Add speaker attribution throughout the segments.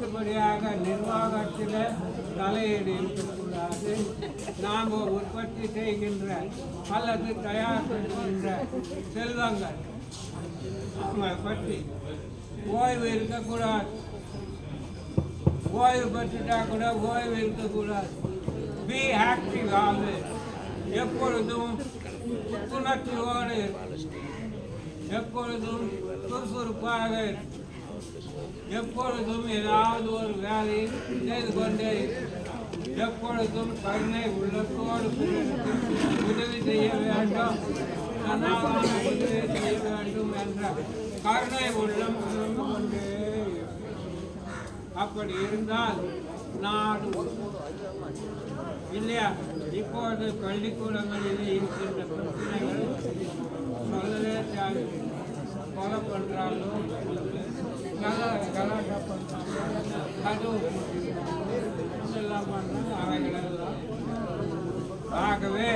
Speaker 1: அடுத்தபடியாக நிர்வாகத்தில் தலையீடு இருக்கக்கூடாது. நாம் உற்பத்தி செய்கின்ற அல்லது தயார் செய்கின்ற செல்வங்கள் அவங்களை பற்றி ஓய்வு இருக்கக்கூடாது. ஓய்வு பெற்றுட்டா கூட ஓய்வு இருக்கக்கூடாது. பி ஆக்டிவ் ஆல்வேஸ், எப்பொழுதும் புத்துணர்ச்சியோடு எப்பொழுதும் சுறுசுறுப்பாக எப்பொழுதும் ஏதாவது ஒரு வேலையை செய்து கொண்டே எப்பொழுதும் கருணை உள்ளத்தோடு உதவி செய்ய வேண்டும், சன்னாதான உதவி செய்ய வேண்டும் என்ற கருணை உள்ளம் இருந்து கொண்டே. அப்படி இருந்தால் நாடு இல்லையா? இப்பொழுது பள்ளிக்கூடங்களில் இருக்கின்ற பிரச்சனைகள் சொல்லவே தேவை. கொலை பண்ணுறாங்களோ, கலாட்டா பண்ணுறாங்க, கதவு இதெல்லாம் பண்ணுறாங்க, அவைகளெல்லாம். ஆகவே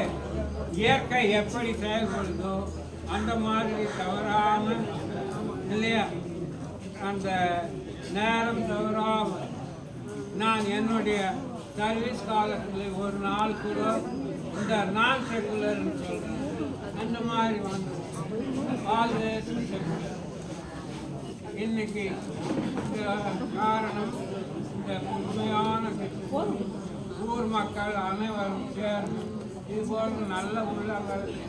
Speaker 1: இயற்கை எப்படி செயல்படுதோ அந்த மாதிரி தவறாமல் இல்லையா, அந்த நேரம் தவறாமல் நான் என்னுடைய சர்வீஸ் காலத்தில் ஒரு நாள் கூட இந்த நான் செக்குலர்னு சொல்கிறேன், அந்த மாதிரி வந்து ஆல்வேஸ் செக்குலர். இன்னைக்கு காரணம் இந்த உண்மையான ஊர் மக்கள் அனைவரும் சேர்ந்து இது போன்ற நல்ல உள்ளங்கள்